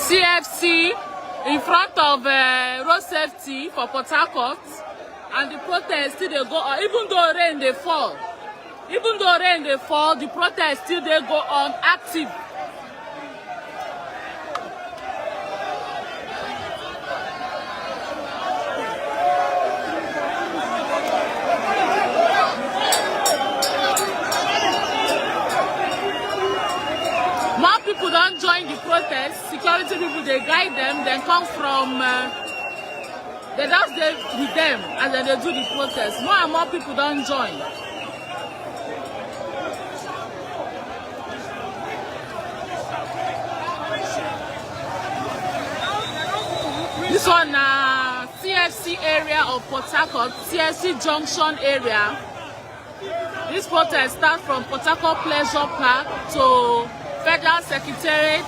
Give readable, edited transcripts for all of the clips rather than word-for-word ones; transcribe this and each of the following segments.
CFC in front of road safety for Port Harcourt, and the protest still they go on. Even though rain they fall, the protest still they go on active. More people don't join the protest. Security people they guide them. Then come from they just there with them and then they do the protest. More and more people don't join. This one CFC area of Port Harcourt, CFC Junction area. This protest starts from Port Harcourt Pleasure Park to Federal Secretariat,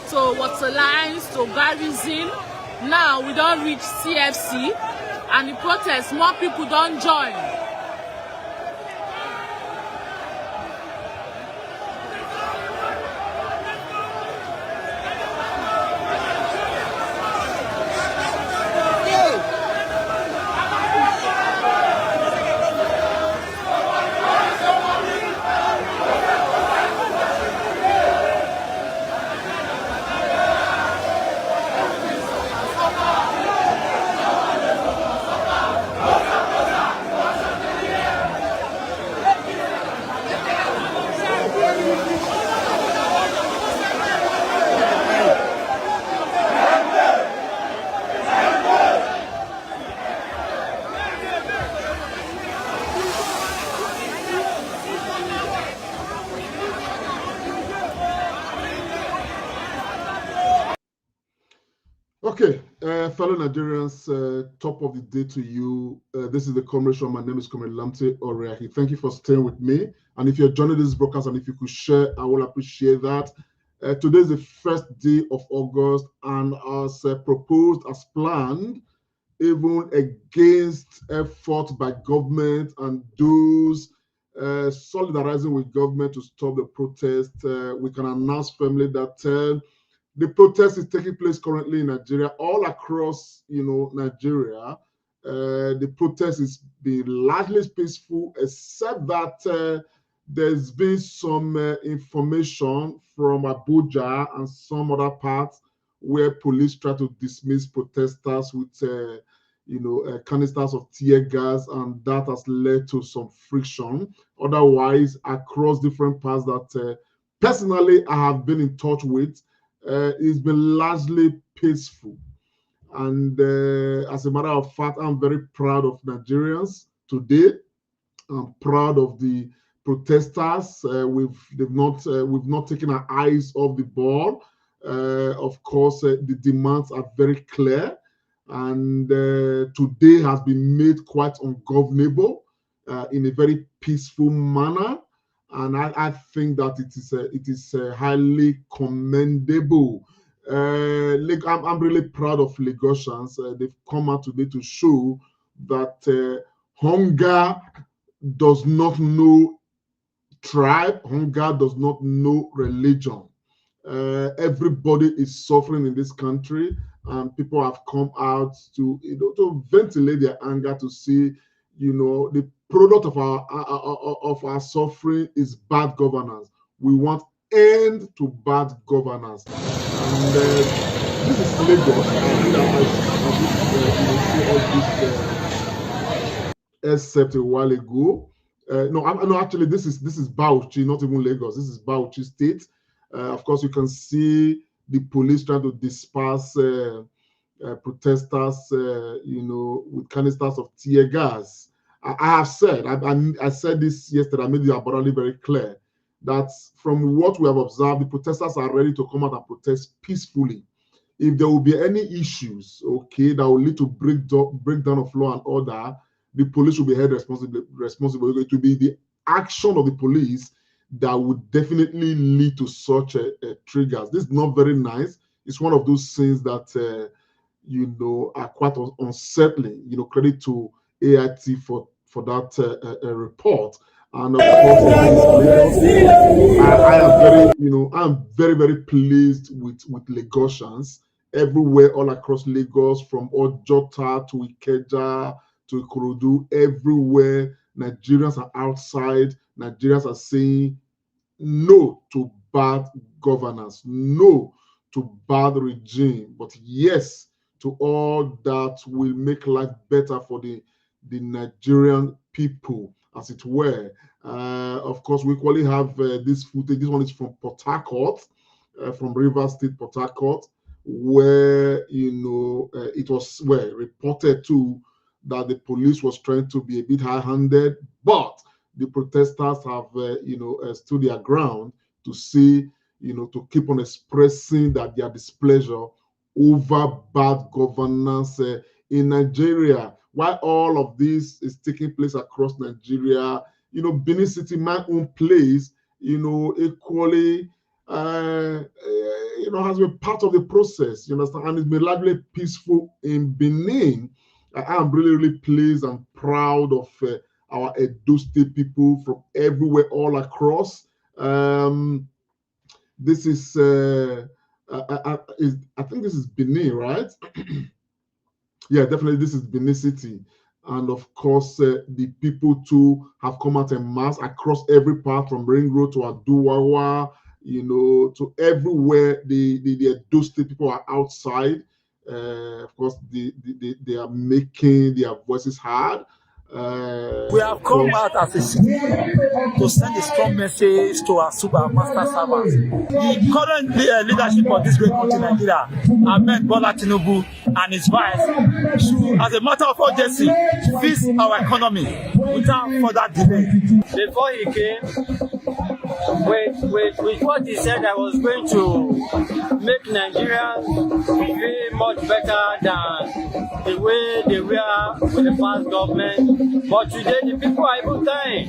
to water lines, to Garrison. Now we don't reach CFC, and the protest, more people don't join. Okay, fellow Nigerians, top of the day to you. This is the Comrade Show. My name is Comrade Lamte Oreahi. Thank you for staying with me. And if you're joining this broadcast and if you could share, I will appreciate that. Today is the first day of August, and as proposed, as planned, even against effort by government and those solidarizing with government to stop the protest, we can announce firmly that the protest is taking place currently in Nigeria, all across, Nigeria. The protest is being largely peaceful, except that there's been some information from Abuja and some other parts where police try to dismiss protesters with, canisters of tear gas, and that has led to some friction. Otherwise, across different parts that personally I have been in touch with, it's been largely peaceful. And as a matter of fact, I'm very proud of Nigerians today. I'm proud of the protesters. We've not taken our eyes off the ball. Of course, the demands are very clear, and today has been made quite ungovernable in a very peaceful manner. And I think that it is highly commendable. I'm really proud of Lagosians. They've come out today to show that hunger does not know tribe, hunger does not know religion. Everybody is suffering in this country, and people have come out to ventilate their anger, to see, the product of our suffering is bad governance. We want end to bad governance. And this is Lagos. Except a while ago. No, actually, this is Bauchi, not even Lagos. This is Bauchi State. Of course, you can see the police trying to disperse protesters, with canisters of tear gas. I have said, I said this yesterday, I made it abundantly very clear that from what we have observed, the protesters are ready to come out and protest peacefully. If there will be any issues, that will lead to breakdown of law and order, the police will be held responsible. It will be the action of the police that would definitely lead to such triggers. This is not very nice. It's one of those things that are quite unsettling. Credit to AIT for that report. and of course this is Lagos. I am very, I'm very, very pleased with Lagosians everywhere, all across Lagos, from Ojota to Ikeja to Ikorodu, everywhere. Nigerians are outside. Nigerians are saying no to bad governance, no to bad regime, but yes to all that will make life better for the Nigerian people, as it were. Of course, we equally have this footage. This one is from Port Harcourt, from Rivers State, Port Harcourt, where it was reported to that the police was trying to be a bit high-handed, but the protesters have stood their ground to see, to keep on expressing that their displeasure over bad governance in Nigeria. While all of this is taking place across Nigeria, Benin City, my own place, equally, has been part of the process, you understand, and it's been largely peaceful in Benin. I am really, really pleased and proud of our Edo State people from everywhere, all across. This is, I think this is Benin, right? Yeah, definitely this is Benin City. And of course, the people too have come out en masse across every part, from Ring Road to Aduwawa, to everywhere. The Edo State people are outside. Of course, they are making their voices heard. We have come out as a city to send a strong message to our super master servants. The current leadership of this great country, Nigeria, Ahmed Bola Tinubu and his vice, should, as a matter of urgency, fix our economy without further delay. Before he came, with what he said, I was going to make Nigerians feel much better than the way they were with the past government. But today, the people are even dying.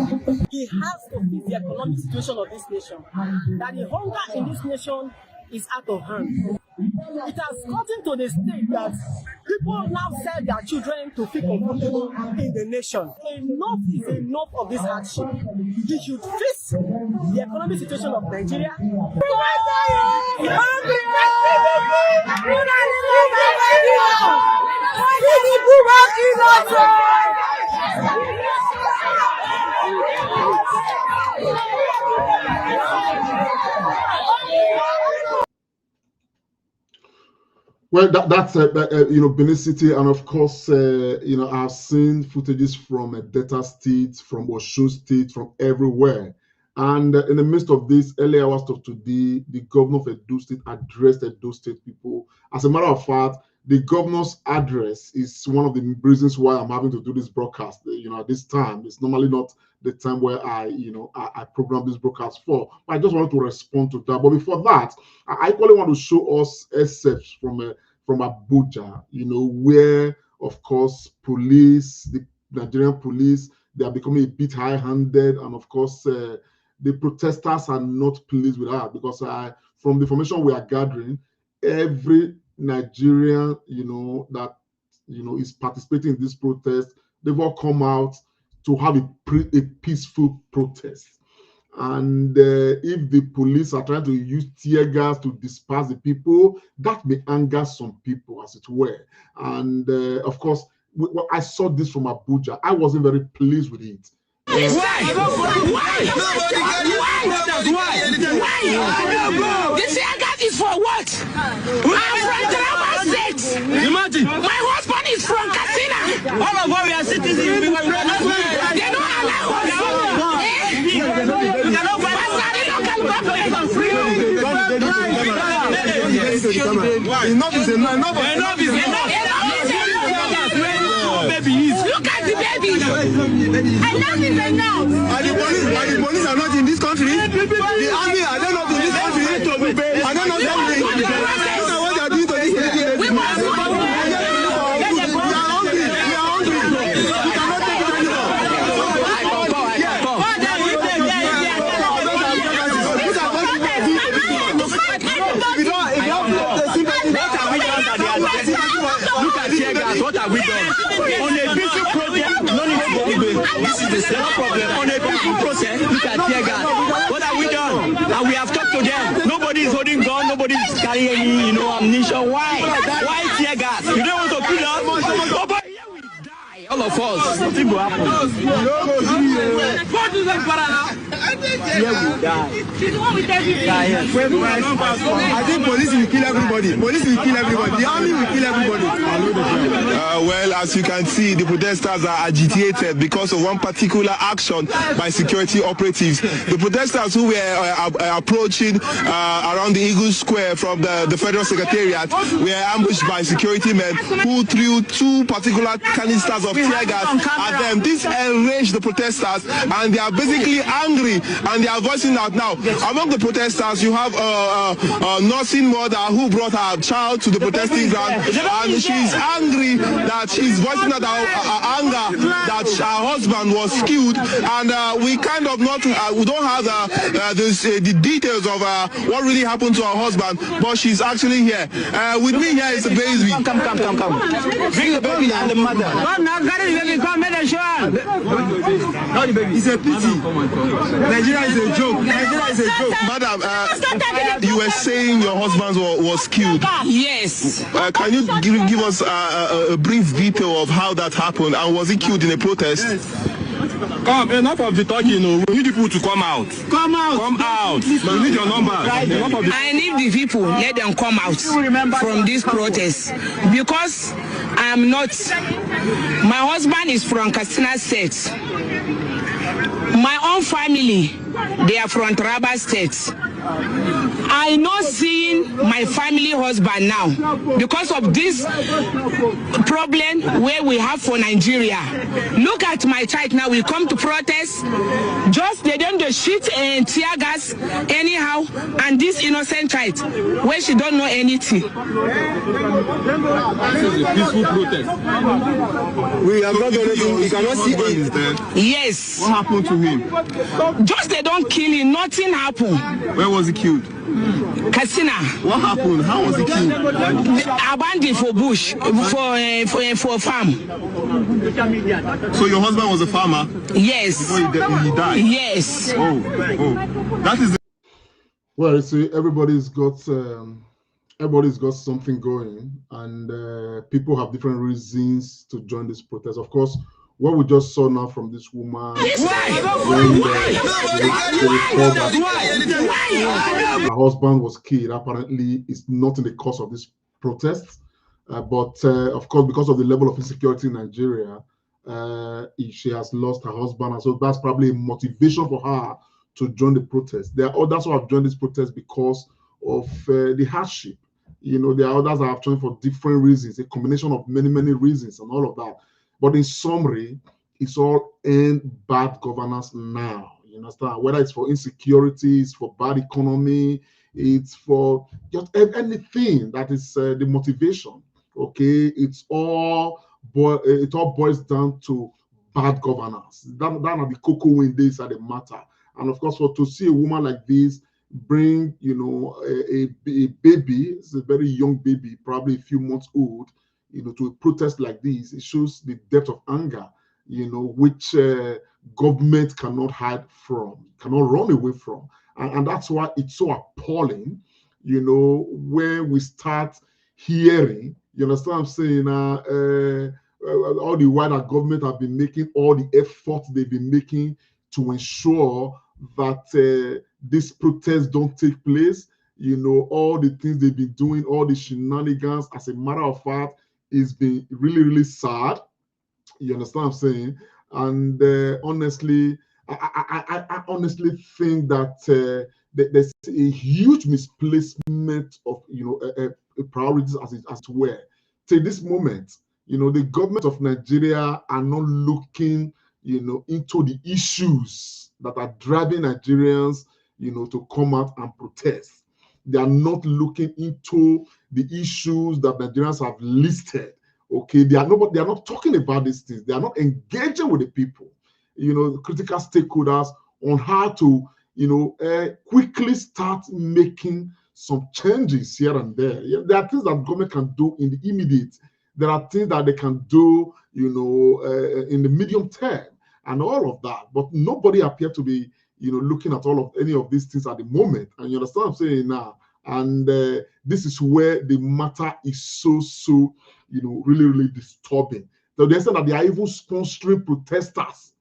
He has to fix the economic situation of this nation. That the hunger in this nation is out of hand. It has gotten to the state that people now sell their children to feel comfortable in the nation. Enough is enough of this hardship. He should fix the economic situation of Nigeria. Well, that's Benin City, and of course, I've seen footages from Delta State, from Osun State, from everywhere. And in the midst of this, early hours of today, the governor of Edo State addressed Edo State people. As a matter of fact, the governor's address is one of the reasons why I'm having to do this broadcast. At this time, it's normally not the time where I program this broadcast for. I just wanted to respond to that. But before that, I equally want to show us excerpts from Abuja, where, of course, the Nigerian police, they are becoming a bit high-handed, and of course, the protesters are not pleased with that, because from the information we are gathering, every Nigerian, that is participating in this protest, they've all come out to have a peaceful protest. And if the police are trying to use tear gas to disperse the people, that may anger some people, as it were. And of course, I saw this from Abuja. I wasn't very pleased with it. Why? The tear gas is for what? I'm from Taraba State. Imagine. My husband is from Katsina. All of us, we are citizens. They don't allow us. We cannot pass local government. Enough is enough. Enough is enough. Look at the babies. Enough is enough. And the police are not in this country. The army are not in this country. I don't know something. What they are doing to this lady. We must go. We are hungry. We are hungry. We cannot take it anymore. If you don't have the sympathy, what can we do under the Look at tear gas. What have we done? On a peaceful protest, no need to this is the problem. On a peaceful protest, look at tear gas. What have we done? And we have talked to them. Nobody is holding gun. Nobody is carrying any, ammunition. Why? Why tear gas? You don't want to kill us? Oh, but here we die. All of us. Nothing will happen. Here we die. I think police will kill everybody. Police will kill everybody. The army will kill everybody. Well, as you can see, the protesters are agitated because of one particular action by security operatives. The protesters who were approaching around the Eagle Square from the Federal Secretariat were ambushed by security men who threw two particular canisters of tear gas at them. This enraged the protesters, and they are basically angry, and they are voicing out now. Among the protesters, you have a nursing mother who brought her child to the protesting ground, and she's angry that she's voicing out her anger that her husband was killed, and we kind of not we don't have the details of what really happened to her husband, but she's actually here. With me here is the baby. Come. Bring the baby and the mother. Come now, carry the baby. Come, make a show. Not the baby. It's a pity. Nigeria is a joke. Nigeria is a joke. Madam, you were saying your husband was killed. Yes. Can you give us a brief detail of how that happened, and was he killed in a protest? Yes. Come, enough of the talking. We need people to come out. Come out. Come out. We need your number. I need the people, let them come out from this protest, because I'm not. My husband is from Katsina State. My own family, they are from Taraba State. I not seeing my family husband now because of this problem where we have for Nigeria. Look at my child now. We come to protest, just they don't do shit and tear gas anyhow, and this innocent child where she don't know anything. This is a peaceful protest. We have not done anything. We cannot see it. Yes. What happened to him? Just they don't kill him. Nothing happened. Where was he killed? Katsina. What happened? How was he killed? Abandoned for bush, for farm. So your husband was a farmer? Yes. Before he died? Yes. Oh. That is. Well, you see, everybody's got something going, and people have different reasons to join this protest. Of course, what we just saw now from this woman, her husband was killed, apparently is not in the cause of this protest, but of course, because of the level of insecurity in Nigeria, she has lost her husband, and so that's probably a motivation for her to join the protest. There are others who have joined this protest because of the hardship. There are others that have joined for different reasons, a combination of many reasons and all of that. But in summary, it's all end bad governance now. You understand? Whether it's for insecurity, it's for bad economy, it's for just anything that is the motivation. Okay, it all boils down to bad governance. That are the cocoa when days are the matter. And of course, to see a woman like this bring, a baby, it's a very young baby, probably a few months old, to a protest like this, it shows the depth of anger, which government cannot hide from, cannot run away from. And that's why it's so appalling, when we start hearing, you understand what I'm saying, all the while that government have been making all the efforts they've been making to ensure that these protests don't take place, all the things they've been doing, all the shenanigans, as a matter of fact, it's been really sad. You understand what I'm saying? And honestly, I honestly think that there's a huge misplacement of priorities as it were. Till this moment, the government of Nigeria are not looking into the issues that are driving Nigerians to come out and protest. They are not looking into the issues that Nigerians have listed. Okay, they are not talking about these things. They are not engaging with the people, critical stakeholders on how to, quickly start making some changes here and there. There are things that government can do in the immediate. There are things that they can do, you know, in the medium term and all of that. But nobody appeared to be, you know, looking at all of any of these things at the moment. And you understand what I'm saying now? And this is where the matter is so, you know, really disturbing. So they said that they are even sponsoring protesters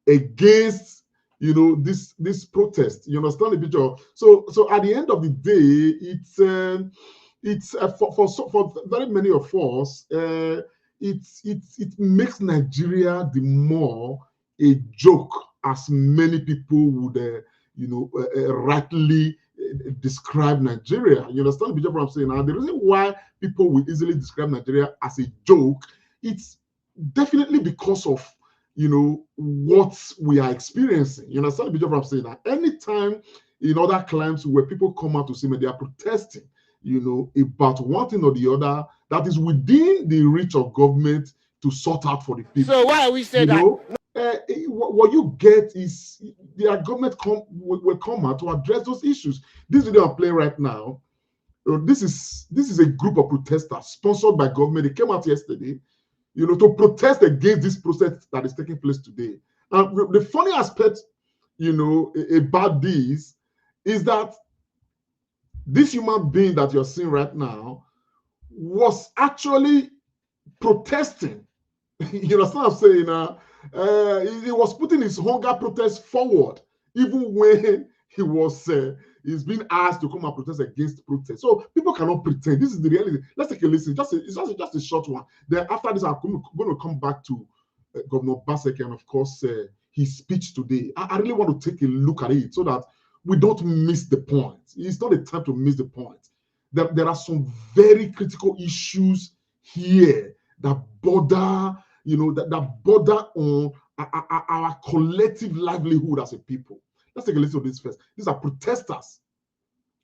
against, you know, this protest. You understand the picture? So at the end of the day, it's for very many of us, it makes Nigeria the more a joke, as many people would, you know, rightly describe Nigeria. You understand the picture of what I'm saying? Now, the reason why people will easily describe Nigeria as a joke, it's definitely because of, you know, what we are experiencing. You understand the picture of what I'm saying? Now, anytime in other climes where people come out to say, they are protesting, you know, about one thing or the other that is within the reach of government to sort out for the people. So why we say that? What you get is the government will come out to address those issues. This video I'm playing right now, this is a group of protesters sponsored by government. They came out yesterday, you know, to protest against this process that is taking place today. And the funny aspect, you know, about this is that this human being that you're seeing right now was actually protesting. You understand what I'm saying? He was putting his hunger protest forward, even when he was he's being asked to come and protest against protest. So people cannot pretend. This is the reality. Let's take a listen. It's just a short one. Then after this, I'm going to come back to Governor Basek and of course his speech today. I really want to take a look at it so that we don't miss the point. It's not a time to miss the point. There are some very critical issues here that border, you know, that border on our collective livelihood as a people. Let's take a listen to this first. These are protesters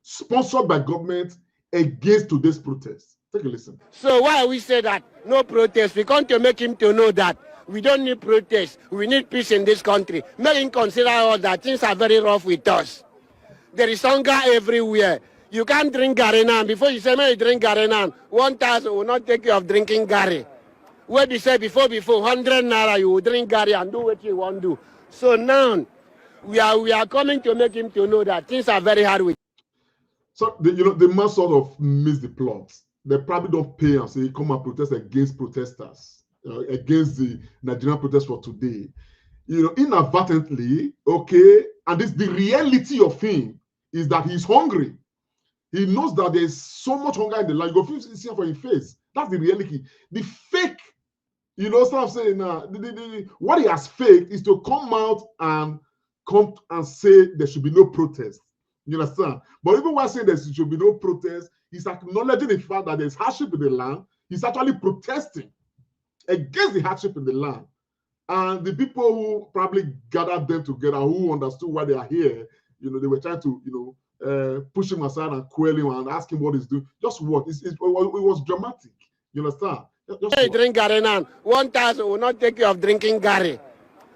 sponsored by government against today's protest. Take a listen. So why we say that no protest? We come to make him to know that we don't need protest. We need peace in this country. Make him consider all that things are very rough with us. There is hunger everywhere. You can't drink Gary now. Before you say, may you drink Gary now, 1,000 will not take you of drinking Gary. Where they say before 100 naira, you will drink Gary and do what you want to do. So now, we are coming to make him to know that things are very hard with. So, you know, the man sort of missed the plot. They probably don't pay and say, come and protest against protesters, against the Nigerian protest for today. You know, inadvertently, okay, and this the reality of him is that he's hungry. He knows that there's so much hunger in the land. You go see him for his face. That's the reality. The fake, you know what I'm saying now? What he has faked is to come out and say there should be no protest. You understand? But even while saying there should be no protest, he's acknowledging the fact that there's hardship in the land. He's actually protesting against the hardship in the land. And the people who probably gathered them together, who understood why they are here, you know, they were trying to, you know, push him aside and quell him and ask him what he's doing. Just what? It was dramatic. You understand? Just drink Gary now. 1,000 will not take you of drinking Gary.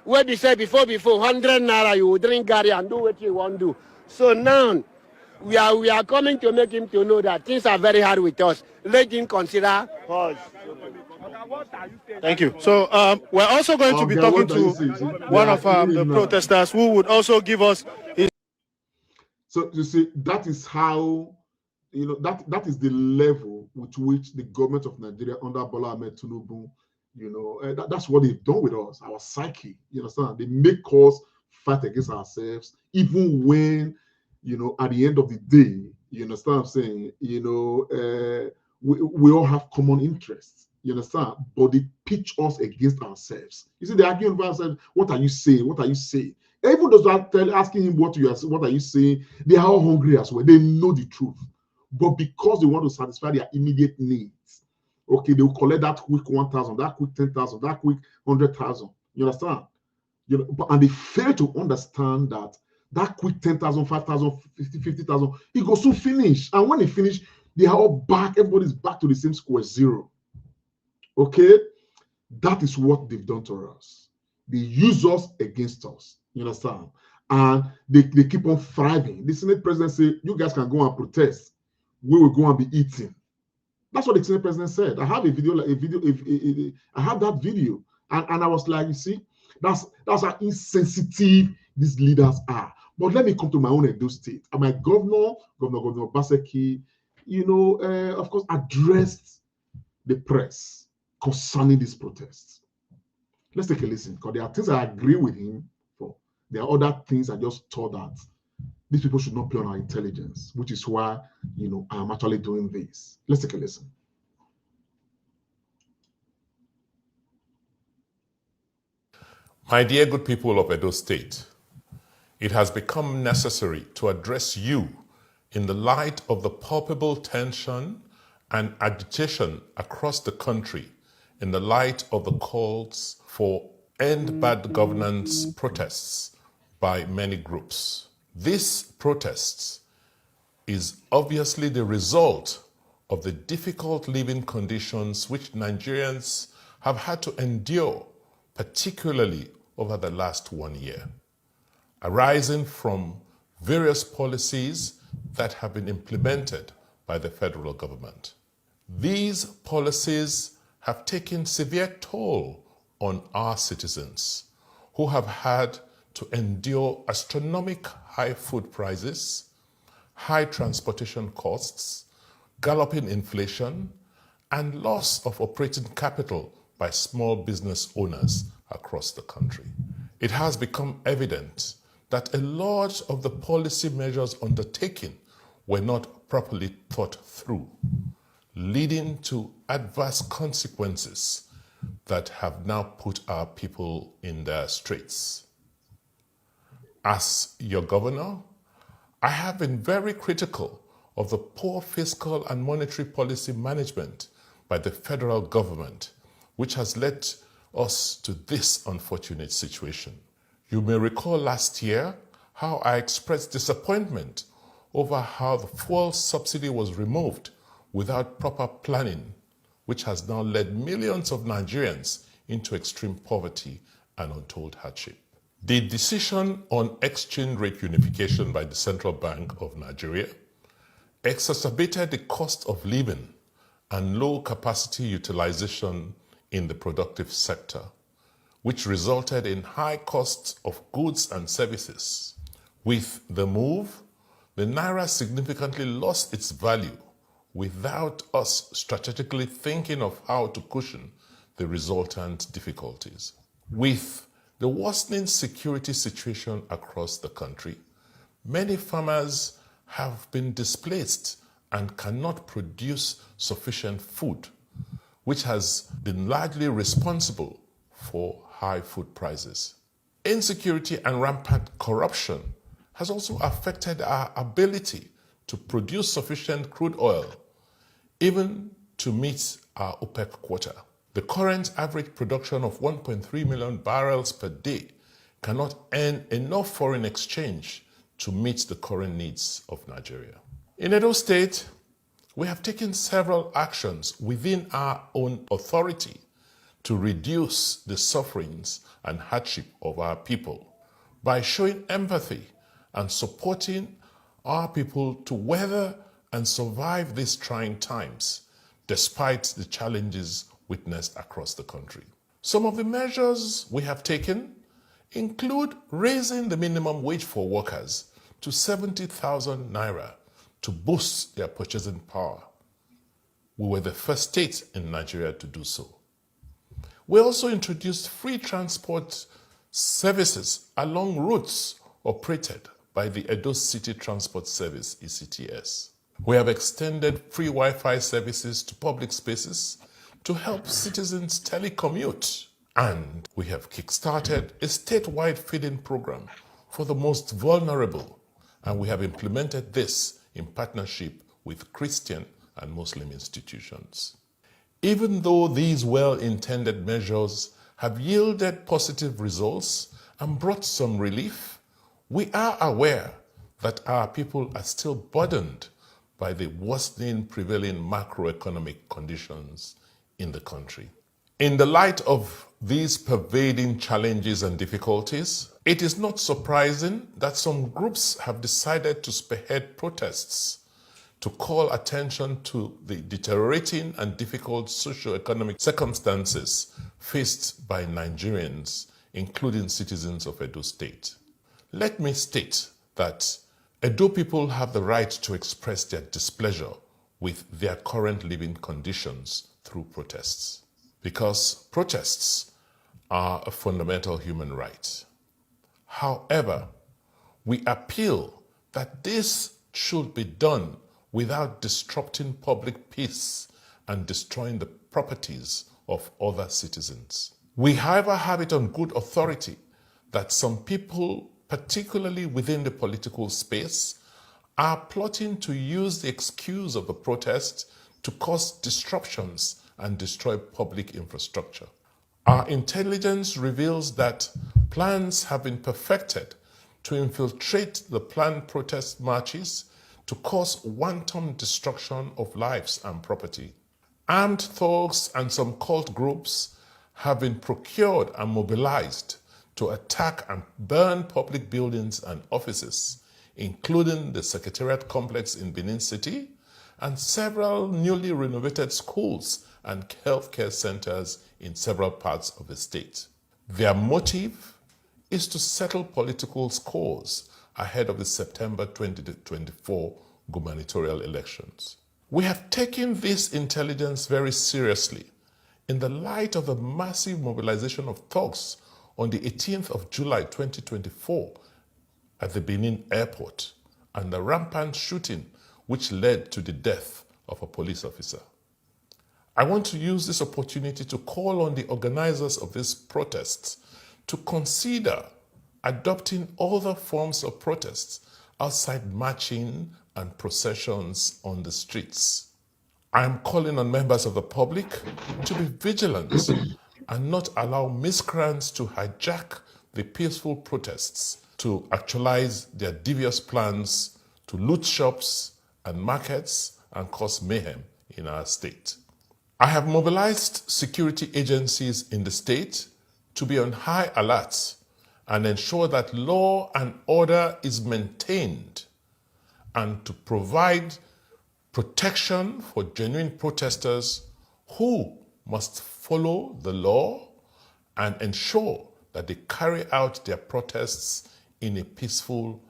Where they say before 100 naira, you will drink Gary and do what you want to do. So now, we are coming to make him to know that things are very hard with us. Let him consider us. Thank you. So we're also going to be talking to one of the protesters who would also give us his. So you see, that is how, you know, that is the level with which the government of Nigeria under Bola Ahmed Tinubu, you know, that's what they've done with us, our psyche. You understand? They make us fight against ourselves, even when, you know, at the end of the day, you understand what I'm saying? You know, we all have common interests. You understand? But they pitch us against ourselves. You see, they're arguing about ourselves. What are you saying? What are you saying? Even those that are asking him what are you saying, they are all hungry as well. They know the truth. But because they want to satisfy their immediate needs, okay, they will collect that quick 1,000, that quick 10,000, that quick 100,000. You understand? You know, and they fail to understand that quick 10,000, 5,000, 50,000, it goes to finish. And when it finish, they are all back. Everybody's back to the same square zero. Okay, that is what they've done to us. They use us against us. You understand? and they keep on thriving. The Senate president said, you guys can go and protest. We will go and be eating. That's what the Senate president said. I have a video, I have that video. And I was like, you see, that's how insensitive these leaders are. But let me come to my own Edo State. And my Governor Baseki, of course, addressed the press concerning these protests. Let's take a listen, because there are things I agree with him for. There are other things I just thought that these people should not play on our intelligence, which is why, I'm actually doing this. Let's take a listen. My dear good people of Edo State, it has become necessary to address you in the light of the palpable tension and agitation across the country, in the light of the calls for end bad governance protests by many groups. This protests is obviously the result of the difficult living conditions which Nigerians have had to endure, particularly over the last 1 year, arising from various policies that have been implemented by the federal government. These policies have taken severe toll on our citizens, who have had to endure astronomical high food prices, high transportation costs, galloping inflation, and loss of operating capital by small business owners across the country. It has become evident that a lot of the policy measures undertaken were not properly thought through, leading to adverse consequences that have now put our people in their straits. As your governor, I have been very critical of the poor fiscal and monetary policy management by the federal government, which has led us to this unfortunate situation. You may recall last year how I expressed disappointment over how the fuel subsidy was removed without proper planning, which has now led millions of Nigerians into extreme poverty and untold hardship. The decision on exchange rate unification by the Central Bank of Nigeria exacerbated the cost of living and low capacity utilization in the productive sector, which resulted in high costs of goods and services. With the move, the Naira significantly lost its value without us strategically thinking of how to cushion the resultant difficulties. With the worsening security situation across the country, many farmers have been displaced and cannot produce sufficient food, which has been largely responsible for high food prices. Insecurity and rampant corruption has also affected our ability to produce sufficient crude oil, even to meet our OPEC quota. The current average production of 1.3 million barrels per day cannot earn enough foreign exchange to meet the current needs of Nigeria. In Edo State, we have taken several actions within our own authority to reduce the sufferings and hardship of our people by showing empathy and supporting our people to weather and survive these trying times, despite the challenges witnessed across the country. Some of the measures we have taken include raising the minimum wage for workers to 70,000 naira to boost their purchasing power. We were the first state in Nigeria to do so. We also introduced free transport services along routes operated by the Edo City Transport Service, ECTS. We have extended free Wi-Fi services to public spaces to help citizens telecommute. And we have kickstarted a statewide feeding program for the most vulnerable. And we have implemented this in partnership with Christian and Muslim institutions. Even though these well-intended measures have yielded positive results and brought some relief, we are aware that our people are still burdened by the worsening prevailing macroeconomic conditions in the country. In the light of these pervading challenges and difficulties, it is not surprising that some groups have decided to spearhead protests to call attention to the deteriorating and difficult socio-economic circumstances faced by Nigerians, including citizens of Edo State. Let me state that Edo people have the right to express their displeasure with their current living conditions through protests, because protests are a fundamental human right. However, we appeal that this should be done without disrupting public peace and destroying the properties of other citizens. We, however, have it on good authority that some people, particularly within the political space, are plotting to use the excuse of the protest to cause disruptions and destroy public infrastructure. Our intelligence reveals that plans have been perfected to infiltrate the planned protest marches to cause wanton destruction of lives and property. Armed thugs and some cult groups have been procured and mobilized to attack and burn public buildings and offices, including the Secretariat complex in Benin City and several newly renovated schools and healthcare centers in several parts of the state. Their motive is to settle political scores ahead of the September 2024 gubernatorial elections. We have taken this intelligence very seriously in the light of the massive mobilization of thugs on the 18th of July 2024 at the Benin airport and the rampant shooting which led to the death of a police officer. I want to use this opportunity to call on the organizers of these protests to consider adopting other forms of protests outside marching and processions on the streets. I am calling on members of the public to be vigilant and not allow miscreants to hijack the peaceful protests to actualize their devious plans to loot shops and markets and cause mayhem in our state. I have mobilized security agencies in the state to be on high alert and ensure that law and order is maintained and to provide protection for genuine protesters who must follow the law and ensure that they carry out their protests in a peaceful.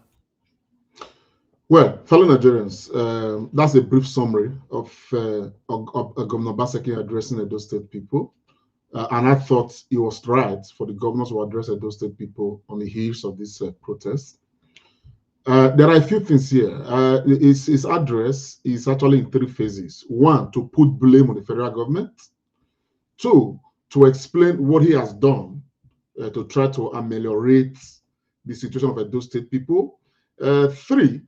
Well, fellow Nigerians, that's a brief summary of Governor Obaseki addressing Edo State people. And I thought it was right for the governors to address Edo State people on the heels of this protest. There are a few things here. His address is actually in three phases. One, to put blame on the federal government. Two, to explain what he has done to try to ameliorate the situation of Edo State people. Three,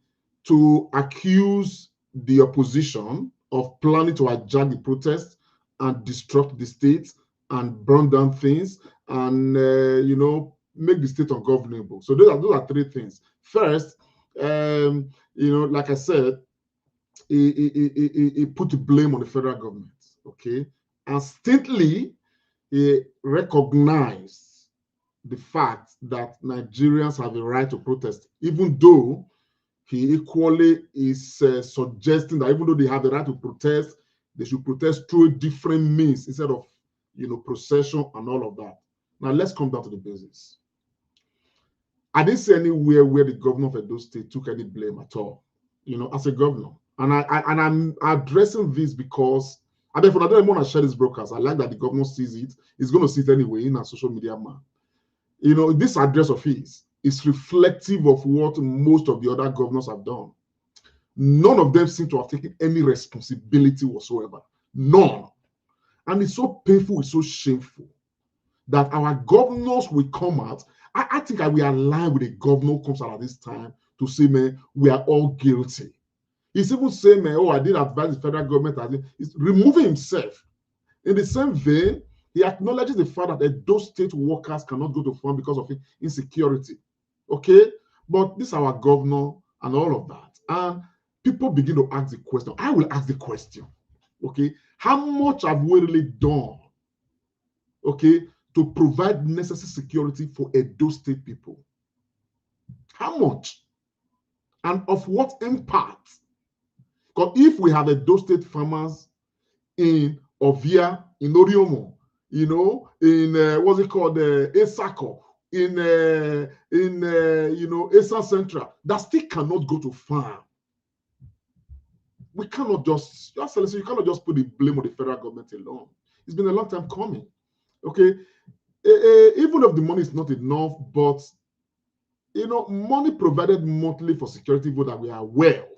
to accuse the opposition of planning to hijack the protest and disrupt the state and burn down things and make the state ungovernable. So those are three things. First, like I said, he put the blame on the federal government, okay, and instantly he recognized the fact that Nigerians have a right to protest, even though he equally is suggesting that even though they have the right to protest, they should protest through different means instead of, procession and all of that. Now let's come down to the basics. I didn't see anywhere where the governor of Edo State took any blame at all, as a governor. And I'm addressing this because I don't want to share this broadcast. I like that the governor sees it. He's going to see it anyway in a social media man. This address of his is reflective of what most of the other governors have done. None of them seem to have taken any responsibility whatsoever. None. And it's so painful, it's so shameful that our governors will come out. I think I will align with a governor who comes out at this time to say, man, we are all guilty. He's even saying, man, I did advise the federal government. He's removing himself. In the same vein, he acknowledges the fact that those state workers cannot go to farm because of insecurity. Okay? But this is our governor and all of that. And people begin to ask the question. I will ask the question. Okay? How much have we really done okay, to provide necessary security for Edo State people? How much? And of what impact? Because if we have Edo State farmers in Ovia, in Oriomo, you know, in what's it called, Esako, in you know, Esa Central, that still cannot go to farm. We cannot just you cannot just put the blame on the federal government alone. It's been a long time coming. Okay, even if the money is not enough, but you know, money provided monthly for security vote that we are aware of,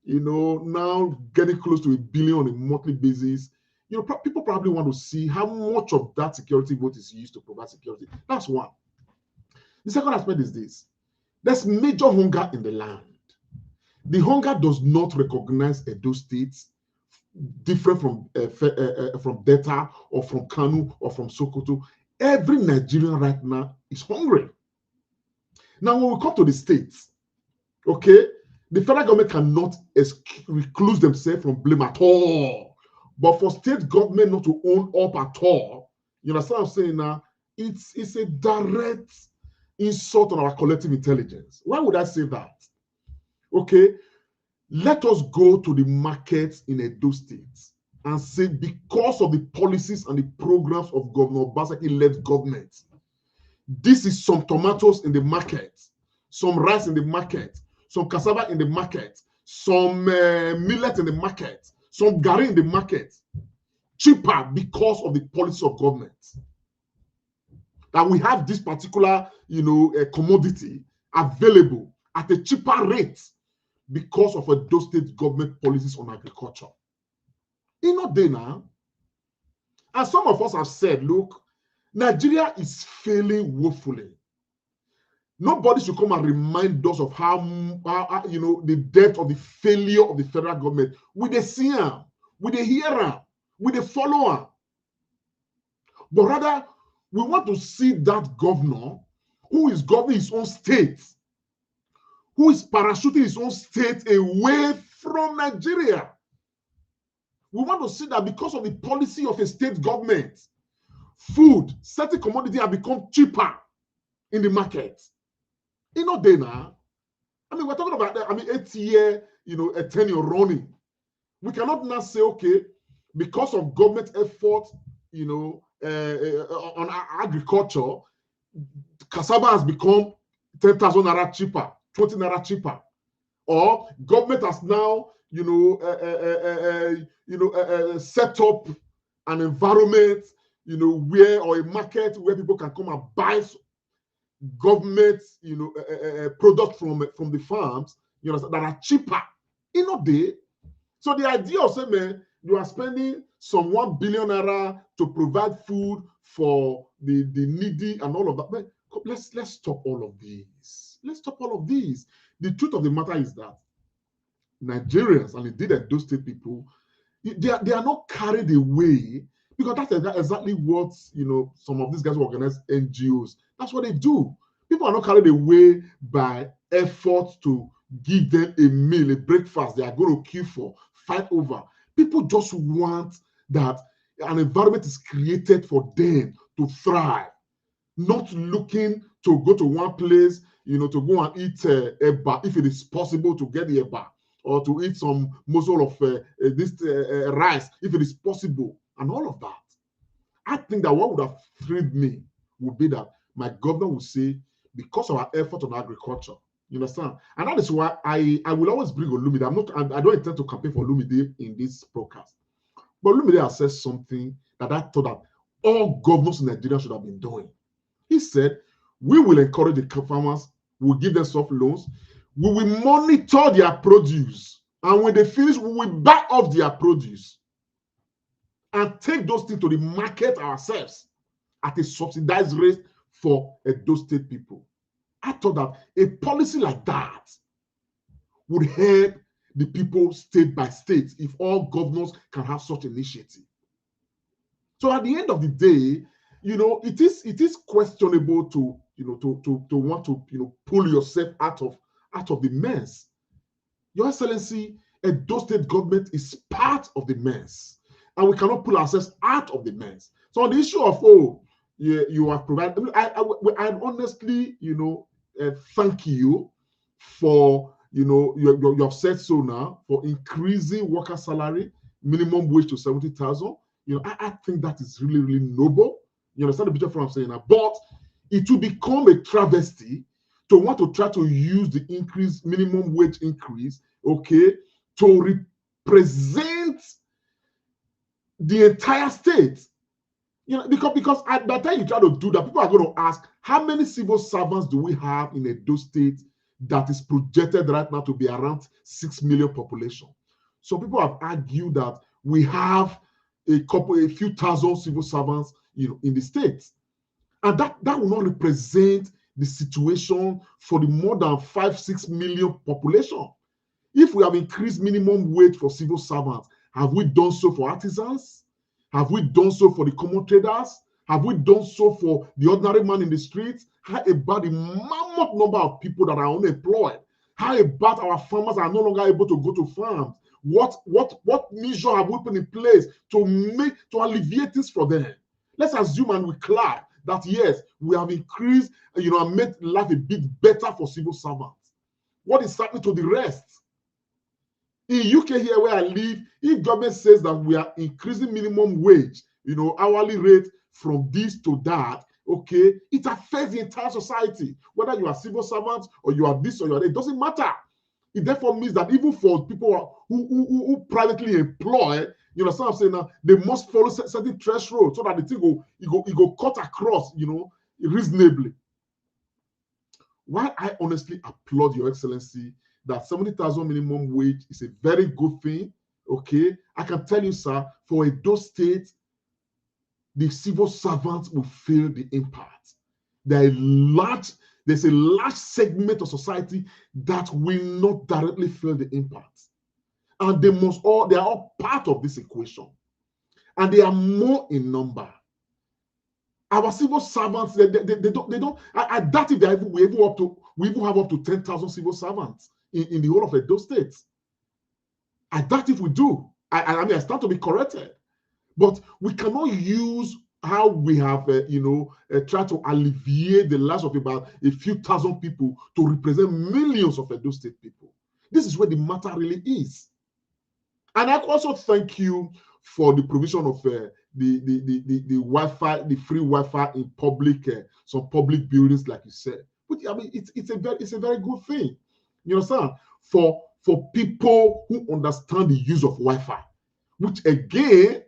you know, now getting close to $1 billion on a monthly basis. You know, people probably want to see how much of that security vote is used to provide security. That's one. The second aspect is this: there's major hunger in the land. The hunger does not recognize Edo states different from Delta or from Kanu or from Sokoto. Every Nigerian right now is hungry. Now, when we come to the states, okay, the federal government cannot recluse themselves from blame at all. But for state government not to own up at all, you understand what I'm saying now? It's a direct insult on our collective intelligence. Why would I say that? Okay, let us go to the markets in Edo State and say, because of the policies and the programs of Governor Obaseki-led government, this is some tomatoes in the market, some rice in the market, some cassava in the market, some millet in the market, some garri in the market, cheaper because of the policy of government. That we have this particular, you know, commodity available at a cheaper rate because of Edo State government policies on agriculture. You know, they now, and some of us have said, look, Nigeria is failing woefully. Nobody should come and remind us of how you know, the depth of the failure of the federal government. We they see them, we they hear them, we they follow them. But rather, we want to see that governor who is governing his own state, who is parachuting his own state away from Nigeria. We want to see that because of the policy of a state government, food, certain commodities have become cheaper in the market. You know, Dana, I mean, we're talking about that. I mean, 8-year, you know, a 10-year running. We cannot now say, okay, because of government effort, you know, on agriculture, cassava has become 10,000 naira cheaper, 20 naira cheaper, or government has now, you know, set up an environment, you know, where, or a market where people can come and buy government, you know, products from the farms, you know, that are cheaper. You know, so the idea of saying, man, you are spending some 1 billion naira to provide food for the needy and all of that. Man, let's stop all of these. Let's stop all of these. The truth of the matter is that Nigerians, and indeed Edo State people, they are not carried away, because that's exactly what, you know, some of these guys who organize NGOs, that's what they do. People are not carried away by efforts to give them a meal, a breakfast they are going to queue for, fight over. People just want that an environment is created for them to thrive, not looking to go to one place, you know, to go and eat eba, if it is possible to get the eba, or to eat some morsel of this rice, if it is possible, and all of that. I think that what would have thrilled me would be that my governor would say, because of our effort on agriculture, you understand? And that is why I will always bring Olumide. I don't intend to campaign for Olumide in this broadcast. But Olumide has said something that I thought that all governors in Nigeria should have been doing. He said, we will encourage the farmers, we'll give them soft loans, we will monitor their produce, and when they finish, we will buy off their produce and take those things to the market ourselves at a subsidized rate for those state people. I thought that a policy like that would help the people state by state if all governors can have such initiative. So at the end of the day, you know, it is questionable to, you know, to want to, you know, pull yourself out of the mess. Your Excellency, Edo State government is part of the mess. and we cannot pull ourselves out of the mess. So on the issue of, oh, you have provided, I honestly, thank you for, you have said so now, for increasing worker salary, minimum wage to 70,000. I think that is really, really noble. You understand the picture from what I'm saying now? But it will become a travesty to want to try to use the minimum wage increase, okay, to represent the entire state. Because at that time you try to do that, people are going to ask, how many civil servants do we have in Edo State that is projected right now to be around 6 million population? So people have argued that we have a few thousand civil servants, in the state, and that will not represent the situation for the more than 5-6 million population. If we have increased minimum wage for civil servants, have we done so for artisans? Have we done so for the common traders? Have we done so for the ordinary man in the streets? How about the mammoth number of people that are unemployed? How about our farmers are no longer able to go to farms? What measure have we put in place to alleviate this for them? Let's assume and we clap that yes, we have increased, and made life a bit better for civil servants. What is happening to the rest? In UK here where I live, if government says that we are increasing minimum wage, hourly rate from this to that, okay, it affects the entire society. Whether you are civil servants or you are this or you are that, it doesn't matter. It therefore means that even for people who privately employ, you know what I'm saying now, they must follow certain threshold so that the thing go cut across, reasonably. While I honestly applaud Your Excellency that 70,000 minimum wage is a very good thing, okay, I can tell you, sir, for Edo State, the civil servants will feel the impact. There's a large segment of society that will not directly feel the impact. And they are all part of this equation. And they are more in number. Our civil servants, they don't, I doubt if we even have up to 10,000 civil servants in the whole of Edo State. I doubt if we do. I stand to be corrected. But we cannot use how we have, tried to alleviate the lives of about a few thousand people to represent millions of Edo State people. This is where the matter really is. And I also thank you for the provision of the Wi-Fi, the free Wi-Fi in public, some public buildings, like you said. But I mean, it's a very good thing. You understand? For people who understand the use of Wi-Fi, which again,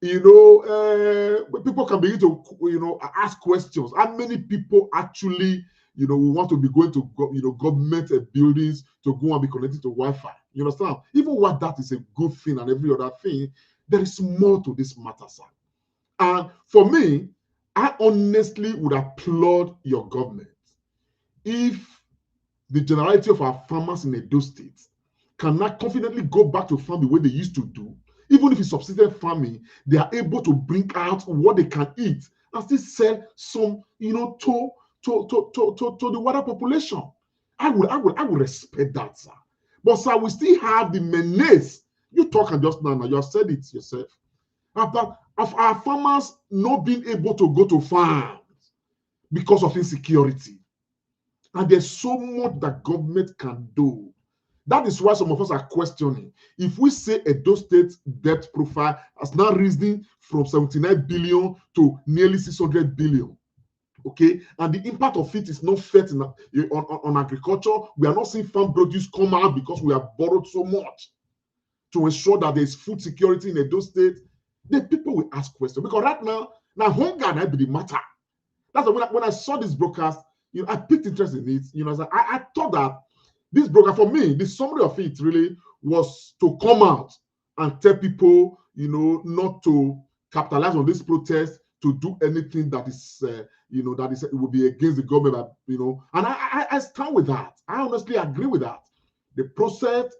people can begin to ask questions. How many people actually we want to be going to government buildings to go and be connected to Wi-Fi? You understand? Even while that is a good thing and every other thing, there is more to this matter, sir. And for me, I honestly would applaud your government if the generality of our farmers in Edo State cannot confidently go back to farm the way they used to do. Even if it's subsistence farming, they are able to bring out what they can eat and still sell some, to the wider population. I would respect that, sir. But sir, we still have the menace. You talk and just now, you have said it yourself, of our farmers not being able to go to farms because of insecurity. And there's so much that government can do. That is why some of us are questioning. If we say Edo State debt profile has now risen from 79 billion to nearly 600 billion, okay, and the impact of it is not felt on agriculture, we are not seeing farm produce come out because we have borrowed so much to ensure that there is food security in Edo State, then people will ask questions. Because right now hunger might be the matter. That's why when I saw this broadcast, I picked interest in it. I thought that this broadcast, for me, the summary of it really was to come out and tell people, not to capitalize on this protest to do anything that is, it would be against the government, and I stand with that. I honestly agree with that. The process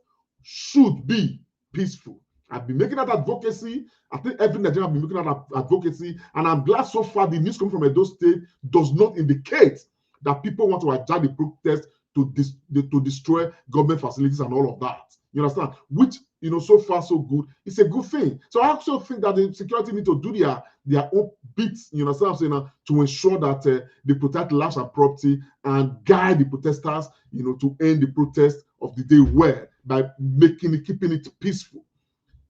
should be peaceful. I've been making that advocacy. I think every Nigerian has been making that advocacy, and I'm glad so far the news coming from Edo State does not indicate that people want to hijack the protest to destroy government facilities and all of that. You understand? Which, you know, so far so good. It's a good thing. So I also think that the security need to do their own bits, you know what I'm saying, to ensure that they protect lives and property and guide the protesters, you know, to end the protest of the day well by keeping it peaceful.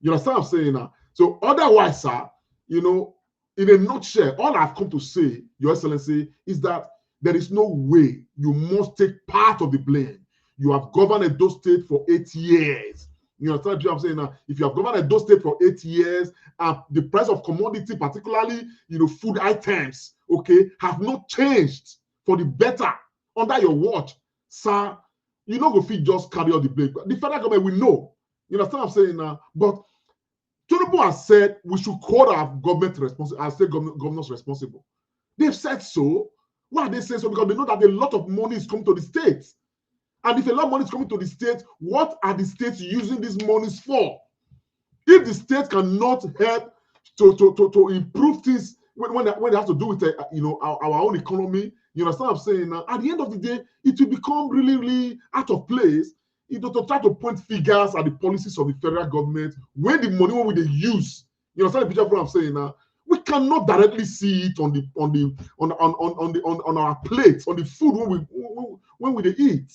You understand what I'm saying? So otherwise, sir, you know, in a nutshell, all I've come to say, Your Excellency, is that there is no way you must take part of the blame. You have governed Edo State for 8 years. You understand what I'm saying now? If you have governed Edo State for 8 years, and the price of commodity, particularly, you know, food items, okay, have not changed for the better under your watch, sir, you know, go fit just carry out the blame. The federal government will know. You understand what I'm saying now? But Tinubu has said we should hold our government responsible, our state governors responsible. They've said so. Why are they saying so? Because they know that a lot of money is coming to the states. And if a lot of money is coming to the states, what are the states using these monies for? If the state cannot help to improve things when they have to do with you know, our own economy, you understand what I'm saying? Now, at the end of the day, it will become really, really out of place, you know, to try to point figures at the policies of the federal government when the money when they use. You understand the picture of what I'm saying now? We cannot directly see it on our plates, on the food when we eat.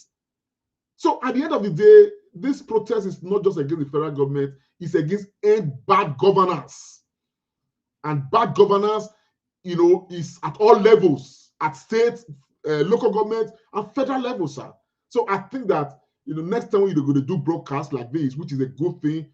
So at the end of the day, this protest is not just against the federal government, it's against bad governance. And bad governance, you know, is at all levels, at state, local government, and federal level, sir. So I think that, you know, next time you're going to do broadcasts like this, which is a good thing,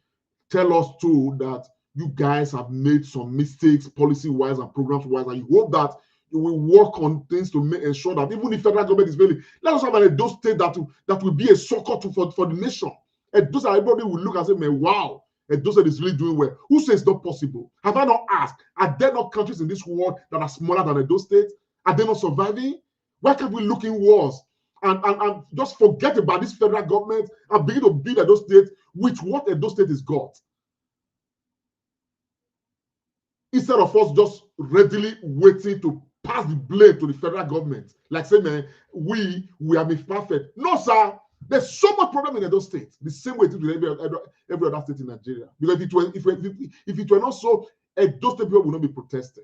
tell us too that you guys have made some mistakes policy-wise and program-wise, and you hope that you will work on things to ensure that even if federal government is failing, let us have an Edo State that will be a succor for the nation. And those everybody will look and say, man, wow, Edo State is really doing well. Who says it's not possible? Have I not asked? Are there not countries in this world that are smaller than Edo State? Are they not surviving? Why can't we look inwards and just forget about this federal government and begin to build Edo State with what Edo State has got? Instead of us just readily waiting to pass the blame to the federal government, like say, man, we are imperfect. No, sir. There's so much problem in Edo State, the same way it is with every other state in Nigeria. Because if it were not so, Edo State people will not be protesting.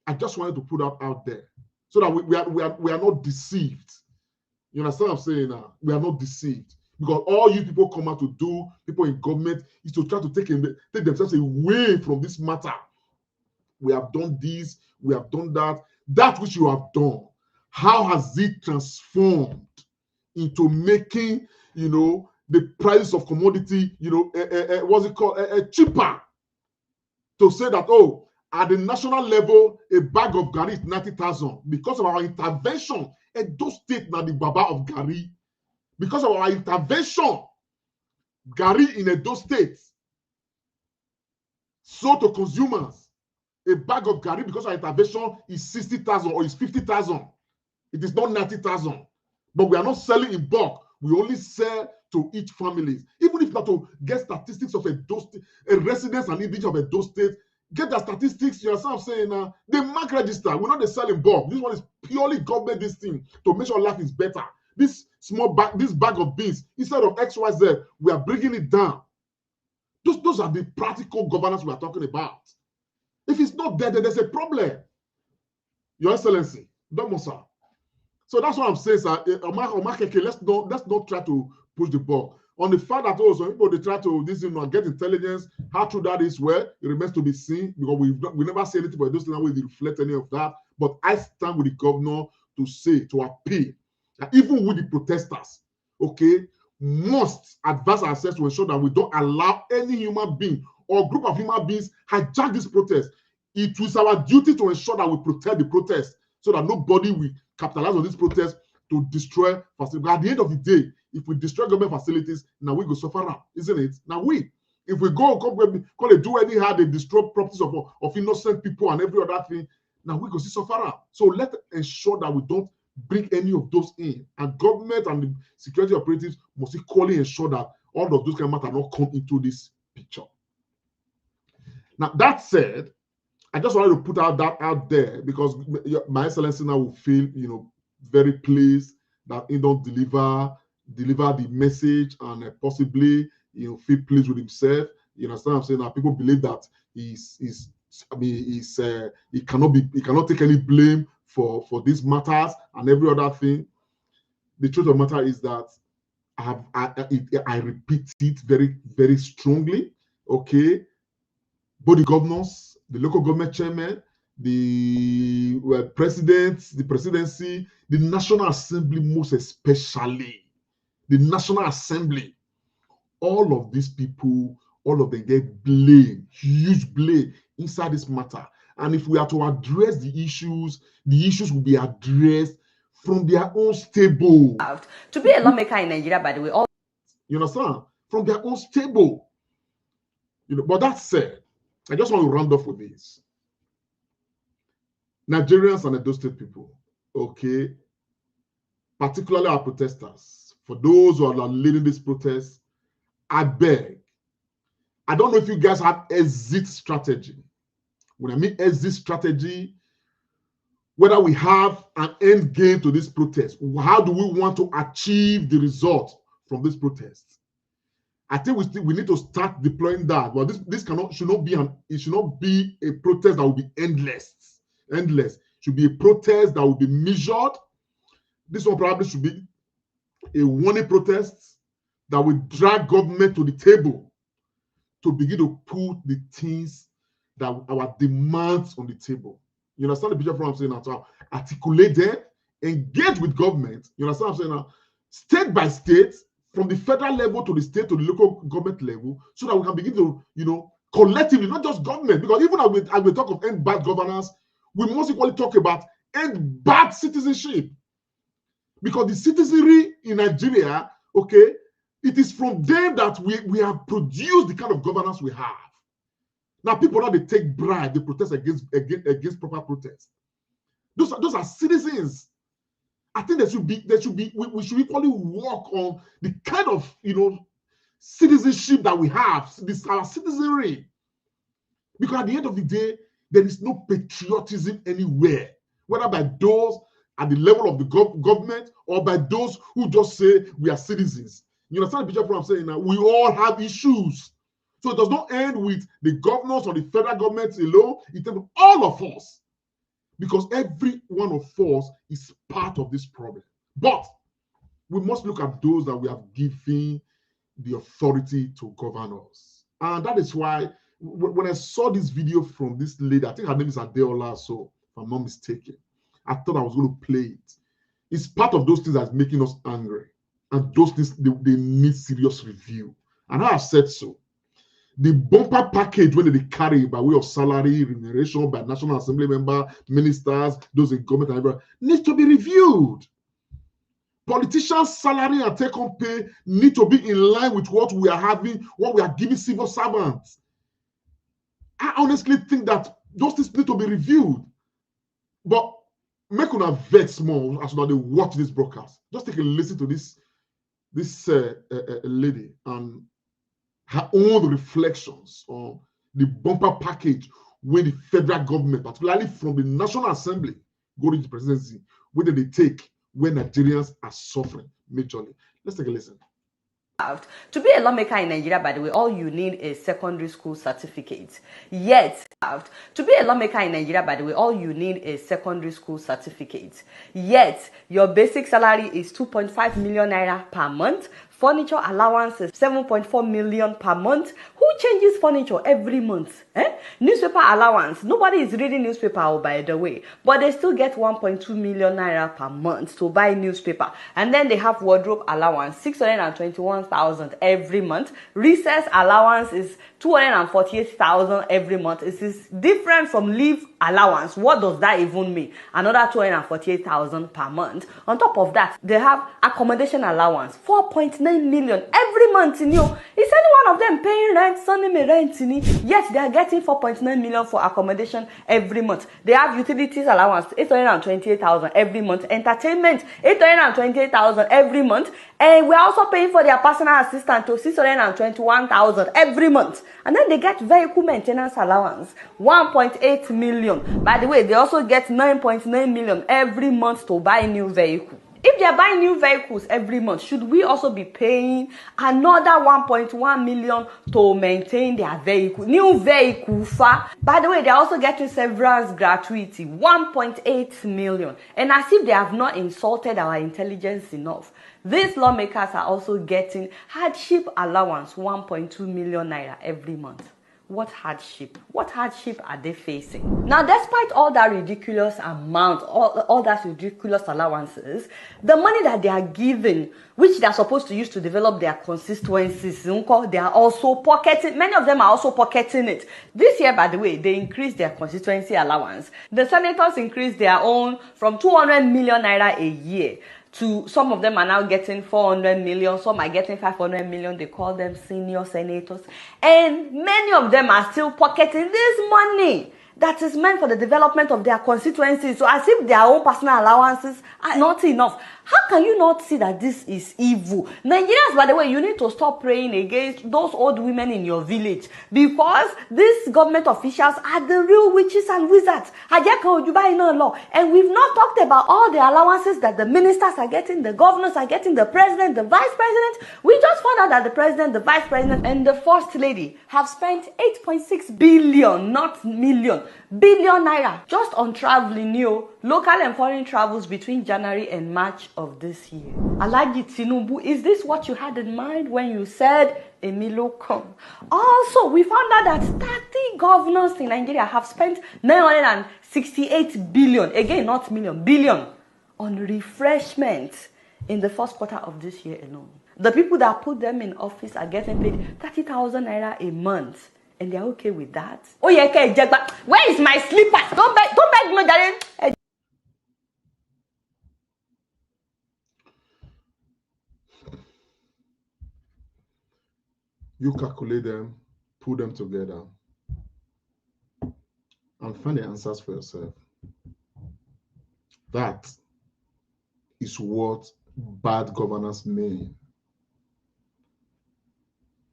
I just wanted to put that out there so that we are not deceived. You understand what I'm saying now? We are not deceived. Because all you people come out to do, people in government, is to try to take themselves away from this matter. We have done this, we have done that. That which you have done, how has it transformed into making, you know, the price of commodity, you know, what's it called, cheaper? To say that, oh, at the national level, a bag of Gari is 90,000 because of our intervention. Edo State now the Baba of Gari. Because of our intervention, Gari in Edo State sold to consumers. A bag of Gari, because of our intervention, is 60,000 or is 50,000. It is not 90,000. But we are not selling in bulk. We only sell to each family. Even if not to get statistics of Edo State, a residence and individual of Edo State, get the statistics, you understand what I'm saying now? They mark register. We're not the selling bulk. This one is purely government, this thing, to make sure life is better. This small bag, this bag of beans, instead of XYZ, we are bringing it down. Those are the practical governance we are talking about. If it's not there, then there's a problem. Your Excellency, Domosa. So that's what I'm saying, sir. Let's not try to push the ball. On the fact that also people they try to get intelligence, how true that is, well, it remains to be seen because we never say anything about those things that reflect any of that. But I stand with the governor to say, to appeal, that even with the protesters, okay, must advance ourselves to ensure that we don't allow any human being or group of human beings hijack this protest. It is our duty to ensure that we protect the protest so that nobody will capitalize on this protest to destroy facilities. At the end of the day, if we destroy government facilities, now we go suffer now, isn't it? Now if we go do anyhow, they destroy properties of innocent people and every other thing, now we go see suffer now. So let's ensure that we don't bring any of those in. And government and the security operatives must equally ensure that all of those kind of matters not come into this picture. Now, that said, I just wanted to put that out there because my Excellency now will feel, very pleased that he don't deliver deliver the message and possibly, feel pleased with himself. You understand what I'm saying? Now people believe that he cannot take any blame for these matters and every other thing. The truth of the matter is that I repeat it very, very strongly. Okay, both the governors, the local government chairman, the presidents, the presidency, the National Assembly, most especially the National Assembly, all of these people, all of them get blame, huge blame inside this matter. And if we are to address the issues will be addressed from their own stable. To be a lawmaker in Nigeria, by the way, all you understand? From their own stable. But that said, I just want to round off with this. Nigerians and Edo State people, okay, particularly our protesters, for those who are leading this protest, I beg, I don't know if you guys have exit strategy. When I mean exit strategy, whether we have an end game to this protest, how do we want to achieve the result from this protest? I think we need to start deploying that. Well, this should not be a protest that will be endless. It should be a protest that will be measured. This one probably should be a warning protest that will drag government to the table to begin to put the things that our demands on the table. You understand the picture from what I'm saying now? So articulate them, engage with government. You understand what I'm saying now? State by state, from the federal level to the state to the local government level, so that we can begin to, collectively, not just government, because even as we talk of end bad governance, we must equally talk about end bad citizenship. Because the citizenry in Nigeria, okay, it is from them that we have produced the kind of governance we have. Now, people now they take bribe, they protest against proper protest. Those are citizens. I think we should equally work on the kind of citizenship that we have, our citizenry. Because at the end of the day, there is no patriotism anywhere, whether by those at the level of the government or by those who just say we are citizens. You understand the picture of what I'm saying now? We all have issues. So it does not end with the governors or the federal government alone. It ends with all of us. Because every one of us is part of this problem. But we must look at those that we have given the authority to govern us. And that is why when I saw this video from this lady, I think her name is Adeola, so if I'm not mistaken, I thought I was going to play it. It's part of those things that's making us angry. And those things, they need serious review. And I have said so. The bumper package when they carry by way of salary, remuneration by National Assembly member, ministers, those in government and everyone, needs to be reviewed. Politicians' salary and take-home pay need to be in line with what we are having, what we are giving civil servants. I honestly think that those things need to be reviewed. But make una vex more as they watch this broadcast. Just take a listen to this lady and her own reflections on the bumper package when the federal government, particularly from the National Assembly, go to the presidency, whether they take when Nigerians are suffering majorly. Let's take a listen. To be a lawmaker in Nigeria, by the way, all you need is secondary school certificate. Yet, to be a lawmaker in Nigeria, by the way, all you need is secondary school certificate. Yet, your basic salary is 2.5 million naira per month. Furniture allowance is 7.4 million per month. Who changes furniture every month? Newspaper allowance. Nobody is reading newspaper, by the way. But they still get 1.2 million naira per month to buy newspaper. And then they have wardrobe allowance, 621,000 every month. Recess allowance is 248,000 every month. It is different from leave allowance. What does that even mean? Another 248,000 per month. On top of that, they have accommodation allowance, 4.9 million every month. Is any one of them paying rent, sending me rent? Yet they are getting 4.9 million for accommodation every month. They have utilities allowance, 828,000 every month. Entertainment, 828,000 every month. And we're also paying for their personal assistant to 621,000 every month. And then they get vehicle maintenance allowance, 1.8 million. By the way, they also get 9.9 million every month to buy a new vehicle. If they are buying new vehicles every month, should we also be paying another 1.1 million to maintain their vehicle? New vehicle, by the way, they are also getting severance gratuity, 1.8 million. And as if they have not insulted our intelligence enough, these lawmakers are also getting hardship allowance, 1.2 million naira every month. What hardship? What hardship are they facing? Now, despite all that ridiculous amount, all that ridiculous allowances, the money that they are given, which they are supposed to use to develop their constituencies, they are also pocketing. Many of them are also pocketing it. This year, by the way, they increased their constituency allowance. The senators increased their own from 200 million naira a year to, some of them are now getting 400 million, some are getting 500 million. They call them senior senators. And many of them are still pocketing this money that is meant for the development of their constituencies. So as if their own personal allowances are not enough. How can you not see that this is evil? Nigerians, by the way, you need to stop praying against those old women in your village, because these government officials are the real witches and wizards. And we've not talked about all the allowances that the ministers are getting, the governors are getting, the president, the vice president. We just found out that the president, the vice president, and the first lady have spent 8.6 billion, not million, billion naira just on traveling, local and foreign travels between January and March of this year. Alhaji Tinubu, is this what you had in mind when you said Emilo come? Also, we found out that 30 governors in Nigeria have spent 968 billion, again not million, billion, on refreshment in the first quarter of this year alone. The people that put them in office are getting paid 30,000 naira a month. And they're okay with that. Oh yeah, okay, where is my slippers? Don't beg me, darling. You calculate them, put them together, and find the answers for yourself. That is what bad governance means.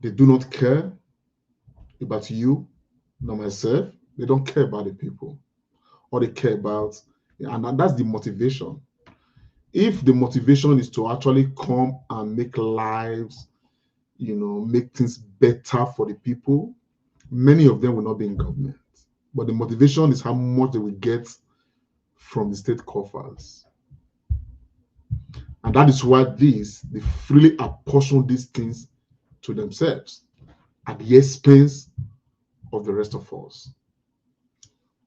They do not care about you, not myself. They don't care about the people. All they care about, and that's the motivation. If the motivation is to actually come and make lives, make things better for the people, many of them will not be in government. But the motivation is how much they will get from the state coffers. And that is why they freely apportion these things to themselves at the expense of the rest of us.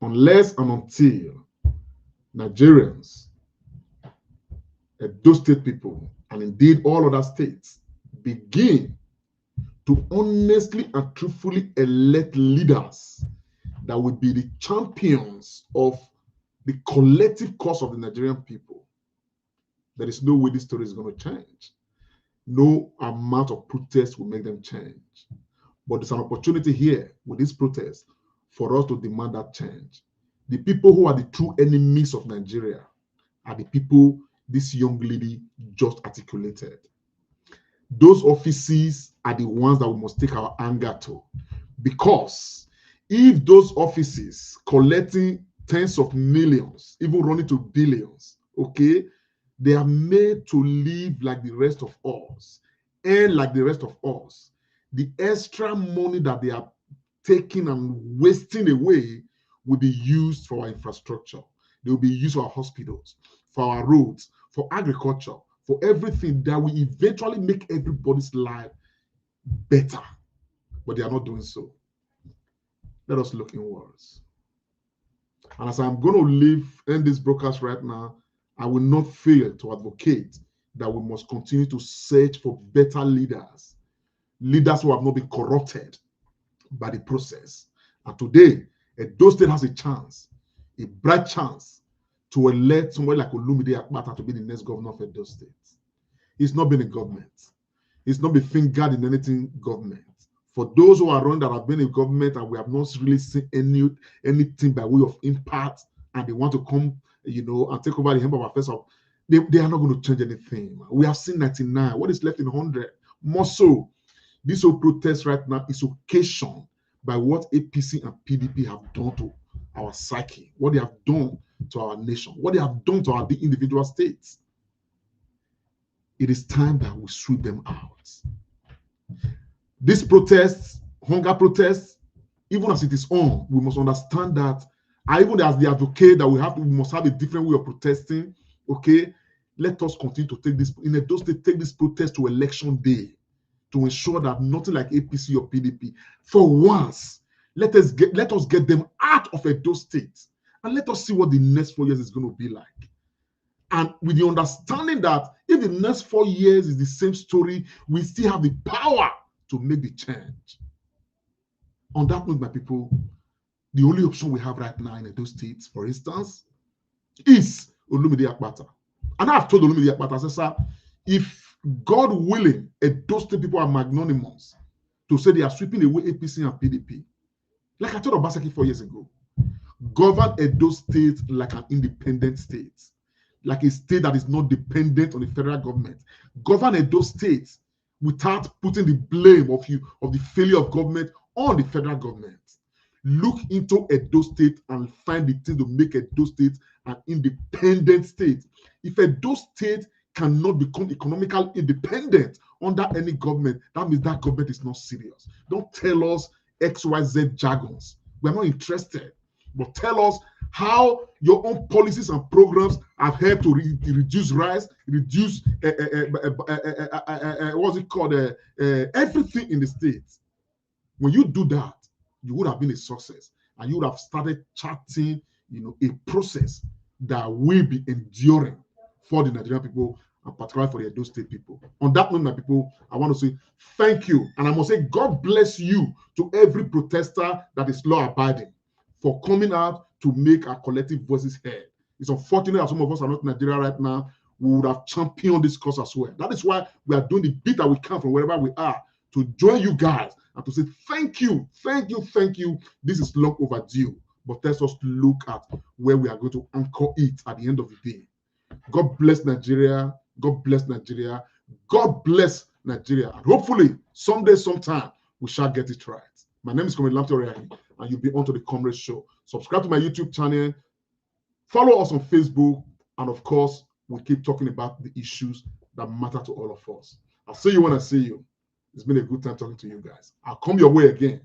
Unless and until Nigerians, those state people, and indeed all other states, begin to honestly and truthfully elect leaders that will be the champions of the collective cause of the Nigerian people, there is no way this story is going to change. No amount of protest will make them change. But there's an opportunity here with this protest for us to demand that change. The people who are the true enemies of Nigeria are the people this young lady just articulated. Those offices are the ones that we must take our anger to. Because if those offices collecting tens of millions, even running to billions, okay, they are made to live like the rest of us, and like the rest of us, the extra money that they are taking and wasting away will be used for our infrastructure. They will be used for our hospitals, for our roads, for agriculture, for everything that will eventually make everybody's life better. But they are not doing so. Let us look inwards. And as I'm going to end this broadcast right now, I will not fail to advocate that we must continue to search for better leaders, leaders who have not been corrupted by the process. And today, Edo State has a chance, a bright chance, to elect somebody like Olumide Akpata to be the next governor of Edo State. He's not been in government. He's not been fingered in anything government. For those who are around that have been in government and we have not really seen anything by way of impact, and they want to come, and take over the helm of affairs, they are not going to change anything. We have seen 99. What is left in 100? More so, this whole protest right now is occasioned by what APC and PDP have done to our psyche, what they have done to our nation, what they have done to our individual states. It is time that we sweep them out. These protests, hunger protests, even as it is on, we must understand that, even as the advocate, that we must have a different way of protesting. Okay, let us continue to take this in Edo State, take this protest to election day, to ensure that nothing like APC or PDP, for once, let us get them out of Edo State, and let us see what the next 4 years is going to be like. And with the understanding that if the next 4 years is the same story, we still have the power to make the change. On that note, my people, the only option we have right now in Edo State, for instance, is Olumide Akpata. And I've told Olumide Akpata, I said, sir, if God willing, Edo State people are magnanimous to say they are sweeping away APC and PDP, like I told Obaseki 4 years ago, govern Edo State like an independent state, like a state that is not dependent on the federal government. Govern Edo State without putting the blame of the failure of government on the federal government. Look into Edo State and find the thing to make Edo State an independent state. If Edo State cannot become economically independent under any government, that means that government is not serious. Don't tell us XYZ jargons. We're not interested. But tell us how your own policies and programs have helped to reduce rice, reduce what's it called, everything in the state. When you do that, you would have been a success, and you would have started charting, a process that will be enduring for the Nigerian people, and particularly for the Edo State people. On that note, my people, I want to say thank you, and I must say God bless you to every protester that is law-abiding for coming out to make our collective voices heard. It's unfortunate that some of us are not in Nigeria right now. We would have championed this cause as well. That is why we are doing the bit that we can from wherever we are to join you guys and to say thank you, thank you, thank you. This is long overdue, but let us look at where we are going to anchor it at the end of the day. God bless Nigeria. God bless Nigeria. God bless Nigeria. And hopefully, someday, sometime, we shall get it right. My name is Comrade Lamte, and you'll be on to the Comrade Show. Subscribe to my YouTube channel. Follow us on Facebook. And of course, we keep talking about the issues that matter to all of us. I'll see you when I see you. It's been a good time talking to you guys. I'll come your way again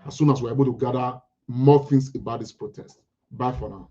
as soon as we're able to gather more things about this protest. Bye for now.